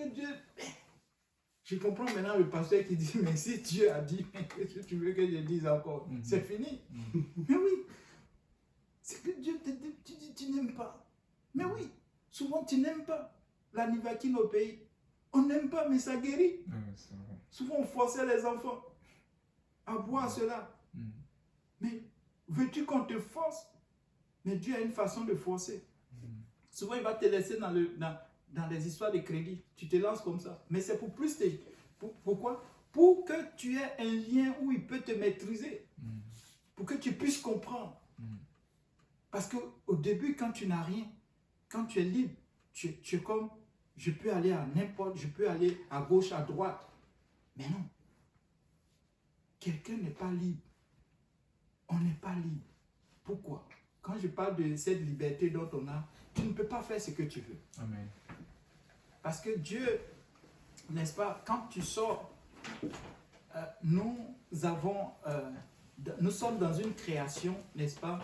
que Dieu... Je comprends maintenant le pasteur qui dit, mais si Dieu a dit, qu'est-ce que tu veux que je dise encore? C'est fini. Mais oui, c'est que Dieu te dit, tu dis, tu n'aimes pas. Mais oui, souvent tu n'aimes pas. La nivaquine au pays, on n'aime pas, mais ça guérit. Souvent on forçait les enfants à boire cela. Mais veux-tu qu'on te force? Mais Dieu a une façon de forcer. Souvent il va te laisser dans les histoires de crédit. Tu te lances comme ça. Mais c'est pour plus. Pourquoi? Pour que tu aies un lien où il peut te maîtriser. Pour que tu puisses comprendre. Parce qu'au début, quand tu n'as rien, quand tu es libre, tu es comme, je peux aller à n'importe, je peux aller à gauche, à droite. Mais non. Quelqu'un n'est pas libre. On n'est pas libre. Pourquoi? Quand je parle de cette liberté dont on a, tu ne peux pas faire ce que tu veux. Amen. Parce que Dieu, n'est-ce pas, quand tu sors, nous sommes dans une création, n'est-ce pas,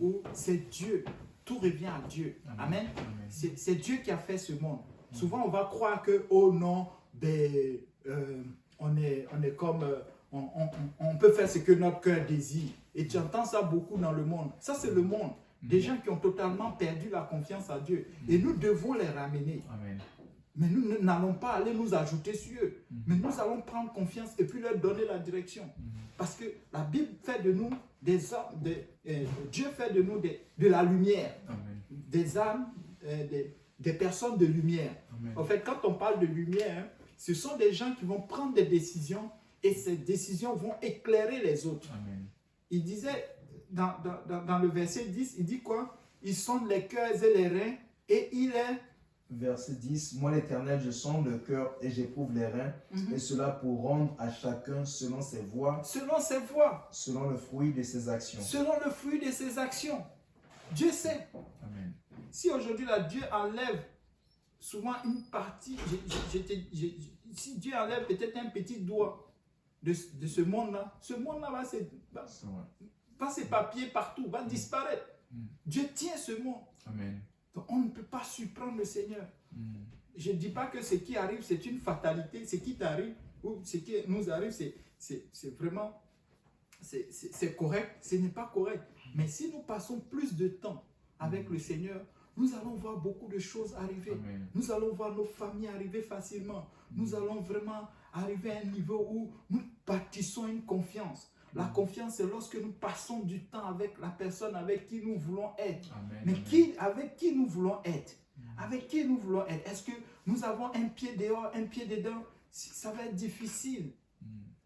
où c'est Dieu, tout revient à Dieu. Amen. C'est Dieu qui a fait ce monde. Souvent, on va croire que, oh non, ben, on est comme, on peut faire ce que notre cœur désire. Et tu entends ça beaucoup dans le monde. Ça, c'est le monde. Des gens qui ont totalement perdu la confiance à Dieu. Et nous devons les ramener. Amen. Mais nous n'allons pas aller nous ajouter sur eux. Mais nous allons prendre confiance et puis leur donner la direction. Parce que la Bible fait de nous des âmes, Dieu fait de nous de la lumière. Amen. Des âmes, des personnes de lumière. Amen. En fait, quand on parle de lumière, ce sont des gens qui vont prendre des décisions et ces décisions vont éclairer les autres. Amen. Il disait, dans le verset 10, il dit quoi? Ils sondent les cœurs et les reins et il est... Verset 10, moi l'Éternel, je sonde le cœur et j'éprouve les reins, et cela pour rendre à chacun selon ses voies, selon ses voies, selon le fruit de ses actions. selon le fruit de ses actions. Dieu sait. Amen. Si aujourd'hui, là, Dieu enlève souvent une partie, si Dieu enlève peut-être un petit doigt de ce monde-là va s'éparpiller partout, va disparaître. Dieu tient ce monde. Amen. Donc, on ne peut pas surprendre le Seigneur. Je ne dis pas que ce qui arrive, c'est une fatalité. Ce qui t'arrive ou ce qui nous arrive, c'est vraiment, c'est correct. Ce n'est pas correct. Mais si nous passons plus de temps avec le Seigneur, nous allons voir beaucoup de choses arriver. Amen. Nous allons voir nos familles arriver facilement. Nous allons vraiment arriver à un niveau où nous bâtissons une confiance. La confiance, c'est lorsque nous passons du temps avec la personne avec qui nous voulons être. Amen. Mais avec qui nous voulons être? Avec qui nous voulons être? Est-ce que nous avons un pied dehors, un pied dedans? Ça va être difficile.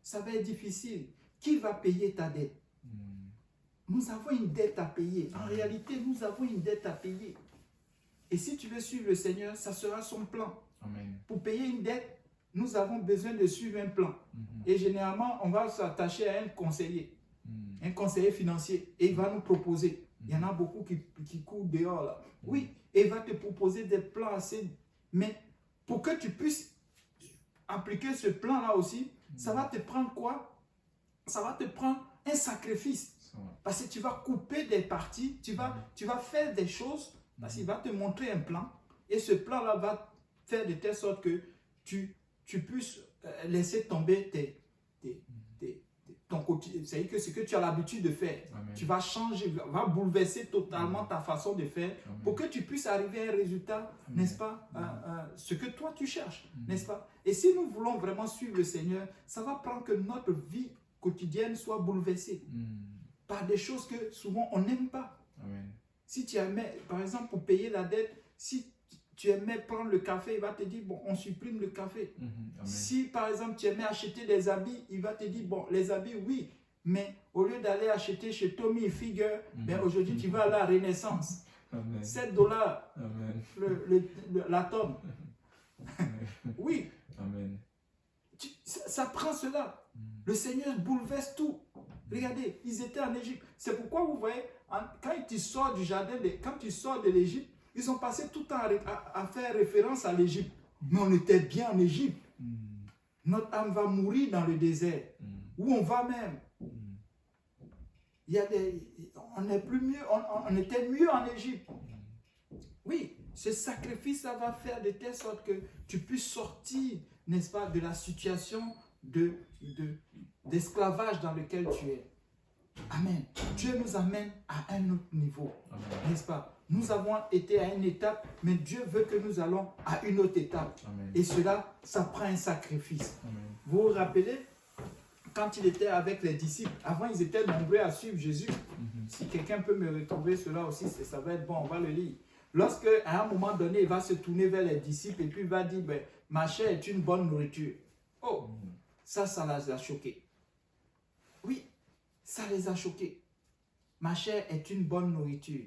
Ça va être difficile. Qui va payer ta dette? Nous avons une dette à payer. En réalité, nous avons une dette à payer. Et si tu veux suivre le Seigneur, ça sera son plan. Amen. Pour payer une dette, nous avons besoin de suivre un plan. Et généralement, on va s'attacher à un conseiller financier, et il va nous proposer. Il y en a beaucoup qui courent dehors là. Oui, et il va te proposer des plans assez... Mais pour que tu puisses appliquer ce plan-là aussi, ça va te prendre quoi? Ça va te prendre un sacrifice. Parce que tu vas couper des parties, tu vas faire des choses, parce qu'il va te montrer un plan, et ce plan-là va faire de telle sorte que tu puisses laisser tomber ton quotidien. C'est-à-dire que ce que tu as l'habitude de faire, Amen. tu vas changer, va bouleverser totalement ta façon de faire pour que tu puisses arriver à un résultat, n'est-ce pas, ce que toi tu cherches, n'est-ce pas? Et si nous voulons vraiment suivre le Seigneur, ça va prendre que notre vie quotidienne soit bouleversée par des choses que souvent on n'aime pas. Amen. Si tu aimais, par exemple, pour payer la dette, si tu aimais prendre le café, il va te dire, bon, on supprime le café. Amen. Si, par exemple, tu aimais acheter des habits, il va te dire, bon, les habits, oui, mais au lieu d'aller acheter chez Tommy Hilfiger, ben, aujourd'hui, tu vas à la Renaissance. Amen. 7 dollars Amen. la tonne. Oui, Amen. ça prend cela. Le Seigneur bouleverse tout. Regardez, ils étaient en Égypte. C'est pourquoi vous voyez, quand tu sors du jardin, quand tu sors de l'Égypte, ils ont passé tout le temps à faire référence à l'Égypte. Mais on était bien en Égypte. Notre âme va mourir dans le désert. Où on va même. On était mieux en Égypte. Oui, Ce sacrifice, ça va faire de telle sorte que tu puisses sortir, n'est-ce pas, de la situation d'esclavage dans lequel tu es. Amen. Dieu nous amène à un autre niveau, n'est-ce pas? Nous avons été à une étape, mais Dieu veut que nous allons à une autre étape. Amen. Et cela, ça prend un sacrifice. Amen. Vous vous rappelez, quand il était avec les disciples, avant ils étaient nombreux à suivre Jésus. Si quelqu'un peut me retrouver cela aussi, ça va être bon, on va le lire. Lorsque, à un moment donné, il va se tourner vers les disciples et puis il va dire, ben, ma chair est une bonne nourriture. Oh, ça les a choqués. Oui, ça les a choqués. Ma chair est une bonne nourriture.